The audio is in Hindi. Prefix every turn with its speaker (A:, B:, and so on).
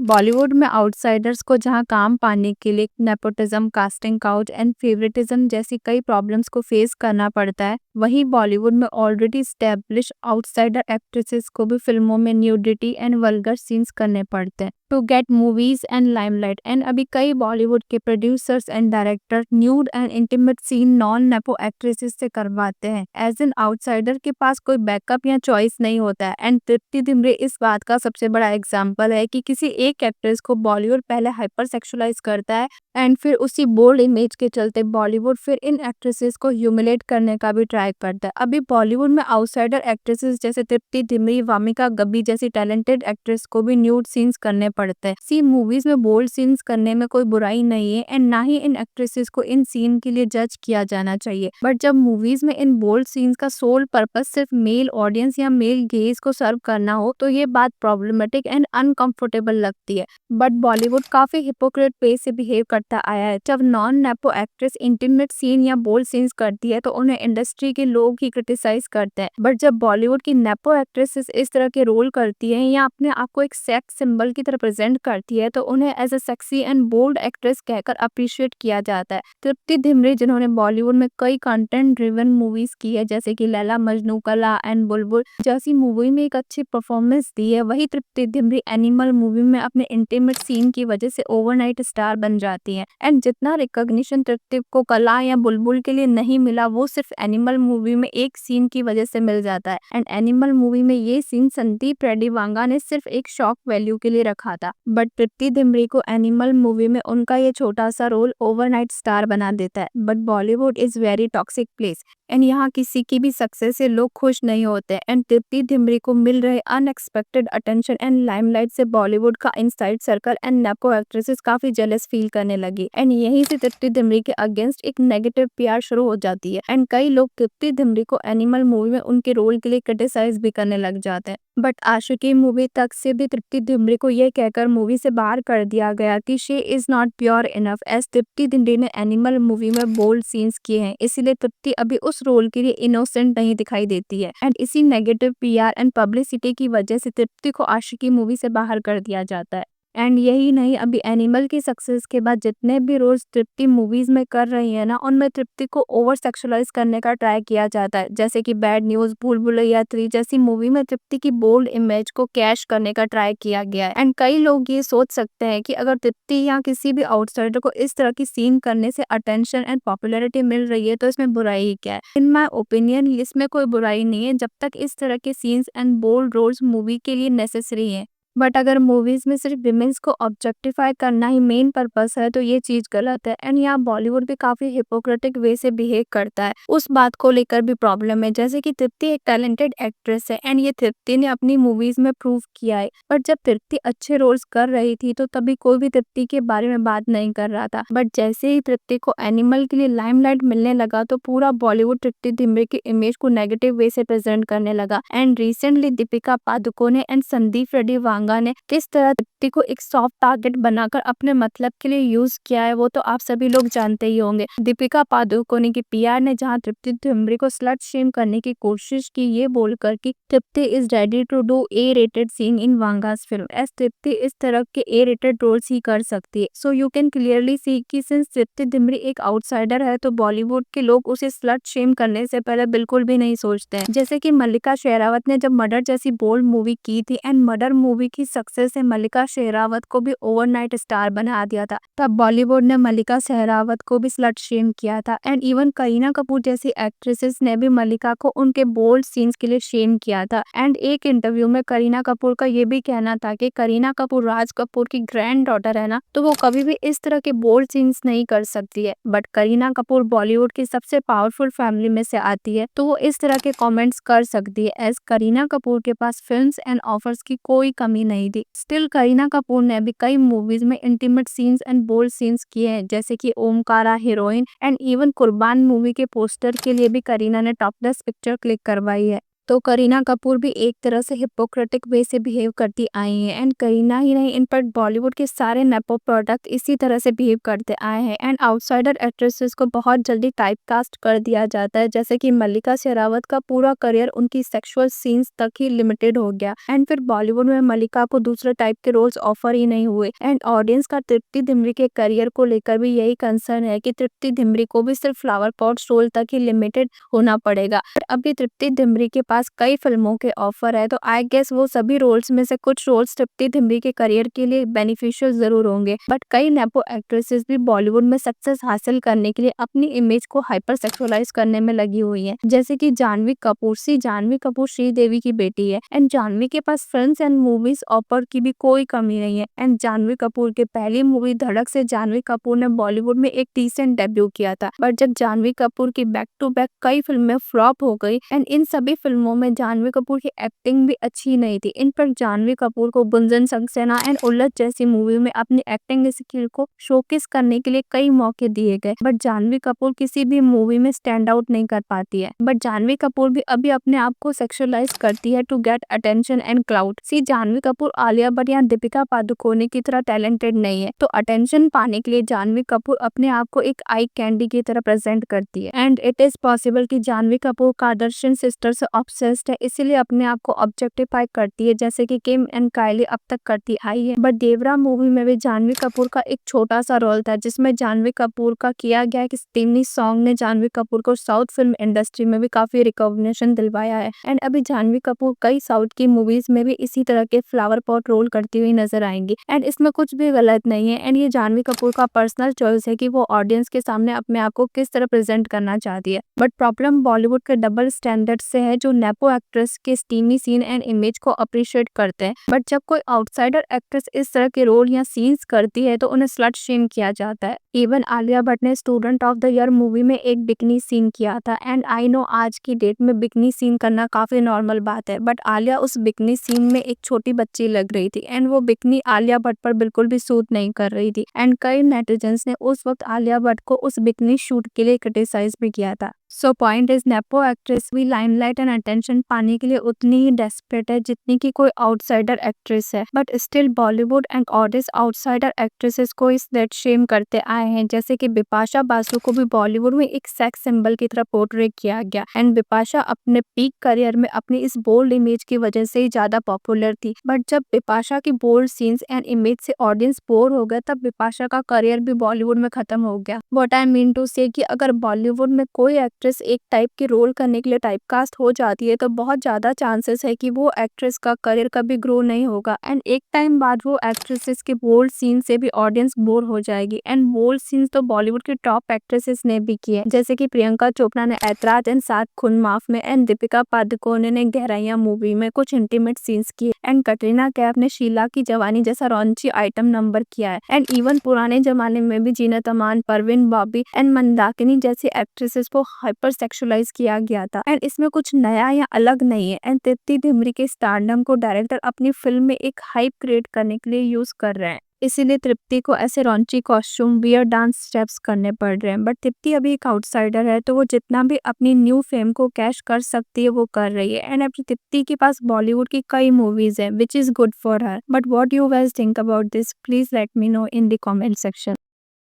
A: बॉलीवुड में आउटसाइडर्स को जहां काम पाने के लिए nepotism, casting couch and favouritism जैसी कई प्रॉब्लम्स को फेस करना पड़ता है, वहीं बॉलीवुड में ऑलरेडी स्टैब्लिश आउटसाइडर एक्ट्रेसेस को भी फिल्मों में न्यूडिटी एंड वल्गर सीन्स करने पड़ते हैं to get movies and limelight. And अभी कई बॉलीवुड के producers and director nude and intimate scene non nepo actresses से करवाते हैं। एज एन आउटसाइडर के पास कोई बैकअप या चॉइस नहीं होता है। एंड तृप्ति डिमरी इस बात का सबसे बड़ा एग्जाम्पल है कि किसी एक एक्ट्रेस को बॉलीवुड पहले हाइपर सेक्सुअलाइज करता है एंड फिर उसी बोल्ड इमेज के चलते बॉलीवुड फिर इन एक्ट्रेसेस को ह्यूमिलेट करने का भी ट्राई करता है। अभी बॉलीवुड में आउटसाइडर एक्ट्रेसेस जैसे तृप्ति डिमरी, वामिका गब्बी जैसी टैलेंटेड एक्ट्रेस को भी न्यूड सीन्स करने पड़ते हैं। सी मूवीज में बोल्ड सीन्स करने में कोई बुराई नहीं है एंड ना ही इन एक्ट्रेसेस को इन सीन के लिए जज किया जाना चाहिए। बट जब मूवीज में इन बोल्ड सीन्स का सोल पर्पस सिर्फ मेल ऑडियंस या मेल गेज को सर्व करना हो तो ये बात प्रॉब्लमेटिक एंड अनकंफर्टेबल लगती है। बट बॉलीवुड काफी हिपोक्रेट वे से बिहेव करता आया है। जब non nepo actress intimate scene या बोल्ड सीन्स करती है तो उन्हें इंडस्ट्री के लोग ही क्रिटिसाइज करते हैं। बट जब बॉलीवुड की नेपो एक्ट्रेसेस इस तरह के रोल करती है या अपने आप को एक सेक्स सिंबल की तरह प्रेजेंट करती है तो उन्हें as a sexy and bold actress कहकर अप्रिशिएट किया जाता है। तृप्ति डिमरी, जिन्होंने बॉलीवुड में कई कंटेंट ड्रिवन मूवीज की है जैसे कि लैला मजनू, कला एंड बुलबुल जैसी मूवी में एक अच्छी परफॉर्मेंस दी है, वही तृप्ति डिमरी एनिमल मूवी में अपने इंटीमेट सीन की वजह से ओवरनाइट स्टार बन जाती है। एंड जितना रिकॉग्निशन तृप्ति को कला या बुलबुल के लिए नहीं मिला वो सिर्फ एनिमल मूवी में एक सीन की वजह से मिल जाता है। एंड एनिमल मूवी में ये सीन संदीप रेड्डी वांगा ने सिर्फ एक शॉक वैल्यू के लिए रखा था। बट तृप्ति डिमरी को एनिमल मूवी में उनका ये छोटा सा रोल ओवरनाइट स्टार बना देता है। But Bollywood is very toxic place and यहाँ किसी की भी सक्सेस से लोग खुश नहीं होते। एंड तृप्ति डिमरी को मिल रहे अनएक्सपेक्टेड अटेंशन एंड लाइमलाइट से बॉलीवुड का inside circle and nepo actresses काफी जेलस फील करने लगी। एंड यहीं से तृप्ति डिमरी के अगेंस्ट एक नेगेटिव पीआर शुरू हो जाती है। एंड कई लोग तृप्ति डिमरी को एनिमल मूवी में उनके रोल के लिए क्रिटिसाइज भी करने लग जाते हैं। बट आशिकी मूवी तक से भी तृप्ति डिमरी को यह कहकर मूवी से बाहर कर दिया गया कि she is not pure enough as Tripti Dimri ने एनिमल मूवी में बोल्ड सीन्स किए हैं, इसीलिए तृप्ति अभी उस रोल के लिए इनोसेंट नहीं दिखाई देती है। एंड इसी नेगेटिव पीआर एंड पब्लिसिटी की वजह से तृप्ति को आशिकी मूवी से बाहर कर दिया जाता है। एंड यही नहीं, अभी एनिमल की सक्सेस के बाद जितने भी रोल्स तृप्ति मूवीज में कर रही है ना, उनमें तृप्ति को ओवर सेक्सुअलाइज करने का ट्राई किया जाता है। जैसे कि बैड न्यूज, भूल भुलैया 3 जैसी मूवी में तृप्ति की बोल्ड इमेज को कैश करने का ट्राई किया गया है। एंड कई लोग ये सोच सकते हैं कि अगर तृप्ति या किसी भी आउटसाइडर को इस तरह की सीन करने से अटेंशन एंड पॉपुलैरिटी मिल रही है तो इसमें बुराई ही क्या है। इन माई ओपिनियन इसमें कोई बुराई नहीं है जब तक इस तरह के scenes and bold roles movie के लिए नेसेसरी है। बट अगर मूवीज में सिर्फ विमेंस को ऑब्जेक्टिफाई करना ही मेन पर्पस है तो ये चीज गलत है। एंड यहाँ बॉलीवुड भी काफी हिपोक्रेटिक वे से बिहेव करता है, उस बात को लेकर भी प्रॉब्लम है। जैसे कि तृप्ति एक टैलेंटेड एक्ट्रेस है एंड ये तृप्ति ने अपनी मूवीज में प्रूव किया है। बट जब तृप्ति अच्छे रोल्स कर रही थी तो तभी कोई भी तृप्ति के बारे में बात नहीं कर रहा था। बट जैसे ही तृप्ति को एनिमल के लिए लाइमलाइट मिलने लगा तो पूरा बॉलीवुड तृप्ति डिमरी की इमेज को नेगेटिव वे से प्रेजेंट करने लगा। And recently Deepika Padukone and Sandeep Reddy Vanga ने किस तरह तृप्ति को एक सॉफ्ट टारगेट बनाकर अपने मतलब के लिए यूज किया है वो तो आप सभी लोग जानते ही होंगे। दीपिका पादुकोणे की पीआर ने जहां तृप्ति डिमरी को स्लट शेम करने की कोशिश की ये बोलकर कि Tripti is ready to do A rated scene in Vanga's film, as Tripti इस तरह के ए रेटेड रोल्स ही कर सकती है। So you can clearly see कि सिंस तृप्ति डिमरी एक आउटसाइडर है तो बॉलीवुड के लोग उसे स्लट शेम करने से पहले बिल्कुल भी नहीं सोचते हैं। जैसे कि मल्लिका शेरावत ने जब मर्डर जैसी बोल्ड मूवी की थी एंड मर्डर मूवी की सक्सेस से मल्लिका शेरावत को भी ओवरनाइट स्टार बना दिया था, तब बॉलीवुड ने मल्लिका शेरावत को भी स्लट शेम किया था। एंड इवन करीना कपूर जैसी एक्ट्रेसेस ने भी मल्लिका को उनके बोल्ड सीन्स के लिए शेम किया था। एंड एक इंटरव्यू में करीना कपूर का ये भी कहना था कि करीना कपूर राज कपूर की ग्रैंड डॉटर है ना, तो वो कभी भी इस तरह के बोल्ड सीन्स नहीं कर सकती है। बट करीना कपूर बॉलीवुड की सबसे पावरफुल फैमिली में से आती है तो वो इस तरह के कमेंट्स कर सकती है, एज करीना कपूर के पास फिल्म्स एंड ऑफर्स की कोई कमी नहीं थी। स्टिल करीना कपूर ने भी कई मूवीज में intimate scenes and bold scenes किए हैं, जैसे कि Omkara, heroine and even Kurbaan movie के पोस्टर के लिए भी करीना ने टॉप 10 पिक्चर क्लिक करवाई है। तो करीना कपूर भी एक तरह से हिपोक्रेटिक वे से बिहेव करती आई हैं एंड करीना ही नहीं, इनफैक्ट बॉलीवुड के सारे नेपो प्रोडक्ट इसी तरह से बिहेव करते आए हैं एंड आउटसाइडर एक्ट्रेसेस को बहुत जल्दी टाइप कास्ट कर दिया जाता है। जैसे कि मल्लिका शेरावत का पूरा करियर उनकी सेक्सुअल सीन्स तक ही लिमिटेड हो गया एंड फिर बॉलीवुड में मल्लिका को दूसरे टाइप के रोल्स ऑफर ही नहीं हुए एंड ऑडियंस का तृप्ति डिमरी के करियर को लेकर भी यही कंसर्न है कि तृप्ति डिमरी को भी सिर्फ फ्लावर पॉट रोल तक ही लिमिटेड होना पड़ेगा। पर अभी तृप्ति डिमरी के पास कई फिल्मों के ऑफर है, तो आई गेस वो सभी रोल्स में से कुछ रोल्स तृप्ति डिमरी के करियर के लिए बेनिफिशियल जरूर होंगे। बट कई नेपो एक्ट्रेसेस भी बॉलीवुड में सक्सेस हासिल करने के लिए अपनी इमेज को हाइपर सेक्सुअलाइज करने में लगी हुई है। जैसे कि जानवी कपूर। जानवी कपूर श्रीदेवी की बेटी है एंड जानवी के पास फिल्म्स एंड मूवीज ऑफर की भी कोई कमी नहीं है एंड जानवी कपूर की पहली मूवी धड़क से जानवी कपूर ने बॉलीवुड में एक डिसेंट डेब्यू किया था। बट जब जानवी कपूर की बैक टू बैक कई फिल्में फ्लॉप हो गई एंड इन सभी फिल्मों में जानवी कपूर की एक्टिंग भी अच्छी नहीं थी। इनफैक्ट जानवी कपूर को गुंजन सक्सेना एंड उल्लत जैसी मूवी में अपनी एक्टिंग स्किल को शोकेस करने के लिए कई मौके दिए गए, बट जानवी कपूर किसी भी मूवी में स्टैंड आउट नहीं कर पाती है। बट जानवी कपूर भी अभी अपने आप को सेक्सुअलाइज करती है to get attention and clout. Janhvi Kapoor Alia Bhatt या दीपिका पादुकोणे की तरह टैलेंटेड नहीं है, तो अटेंशन पाने के लिए जानवी कपूर अपने आप को एक आई कैंडी की तरह प्रेजेंट करती है एंड इट इज पॉसिबल कि जानवी कपूर कार्दाशियन सिस्टर से ऑब्सेस्ड है, इसीलिए अपने आप को ऑब्जेक्टिफाई करती है जैसे कि किम एंड काइली अब तक करती आई है। बट देवरा मूवी में भी जानवी कपूर का एक छोटा सा रोल था जिसमें जानवी कपूर का किया गया कि स्टीमनी सॉन्ग ने जानवी कपूर को साउथ फिल्म इंडस्ट्री में भी काफी रिकॉग्निशन दिलवाया है एंड अभी जानवी कपूर कई साउथ की मूवीज में भी इसी तरह के फ्लावर पॉट रोल करती हुई नजर आएंगी एंड इसमें कुछ भी गलत नहीं है एंड ये जानवी कपूर का पर्सनल चॉइस है कि वो ऑडियंस के सामने अपने आप को किस तरह प्रेजेंट करना चाहती है। बट प्रॉब्लम बॉलीवुड के डबल स्टैंडर्ड से है जो नेपो एक्ट्रेस के स्टीमी सीन एंड इमेज को अप्रिशिएट करते हैं, बट जब कोई आउटसाइडर एक्ट्रेस इस तरह के रोल या सीन्स करती है तो उन्हें स्लट शेम किया जाता है। इवन आलिया भट्ट ने student of the year movie में एक बिकनी सीन किया था एंड आई नो आज की डेट में बिकनी सीन करना काफी नॉर्मल बात है, बट आलिया उस बिकनी सीन में एक छोटी बच्ची लग रही थी एंड वो बिकनी आलिया भट्ट पर बिल्कुल भी सूट नहीं कर रही थी एंड कई नेटिजन्स ने उस वक्त आलिया भट्ट को उस बिकनी शूट के लिए क्रिटिसाइज भी किया था। So point is nepo actress भी लाइमलाइट एंड अटेंशन पाने के लिए उतनी ही डेस्परेट है जितनी की कोई आउटसाइडर एक्ट्रेस है, but still Bollywood and audience outsider actresses को इस स्लट शेम करते आए हैं। जैसे कि बिपाशा बासु को भी बॉलीवुड में एक सेक्स सिंबल की तरह पोर्ट्रे किया गया एंड बिपाशा अपने पीक करियर में अपनी इस बोल्ड इमेज की वजह से ही ज्यादा पॉपुलर थी, बट जब बिपाशा की बोल्ड सीन्स एंड इमेज से ऑडियंस बोर हो गया तब बिपाशा का करियर भी बॉलीवुड में खत्म हो गया। व्हाट आई मीन टू से कि अगर बॉलीवुड में कोई एक्ट्रेस एक टाइप के रोल करने के लिए टाइपकास्ट हो जाती है तो बहुत ज्यादा चांसेस है कि वो एक्ट्रेस का करियर कभी ग्रो नहीं होगा एंड एक टाइम बाद वो एक्ट्रेसेस के बोल्ड सीन से भी ऑडियंस बोर हो जाएगी एंड बोल्ड सीन्स तो बॉलीवुड की टॉप एक्ट्रेसेस ने भी किए, जैसे कि प्रियंका चोपड़ा ने ऐतराज एंड साथ खून माफ में एंड दीपिका पादुकोणे ने गहराइयां मूवी में कुछ इंटीमेट सीन्स किए एंड कटरीना कैफ ने शीला की जवानी जैसा रॉन्ची आइटम नंबर किया है एंड इवन पुराने जमाने में भी जीनत अमान, परवीन बॉबी एंड मंदाकिनी जैसी एक्ट्रेसेस को हाइपर सेक्सुअलाइज किया गया था एंड इसमें कुछ नया या अलग नहीं है एंड तृप्ति डिमरी के स्टारडम को डायरेक्टर अपनी फिल्म में एक हाइप क्रिएट करने के लिए यूज कर रहे हैं, इसीलिए तृप्ति को ऐसे raunchy costume, wear dance steps करने पड़ रहे हैं। बट तृप्ति अभी एक आउटसाइडर है तो वो जितना भी अपनी न्यू फेम को कैश कर सकती है वो कर रही है एंड अभी तृप्ति के पास बॉलीवुड की कई मूवीज है which is good for her. But what you guys think about this, please let me know in the comment section.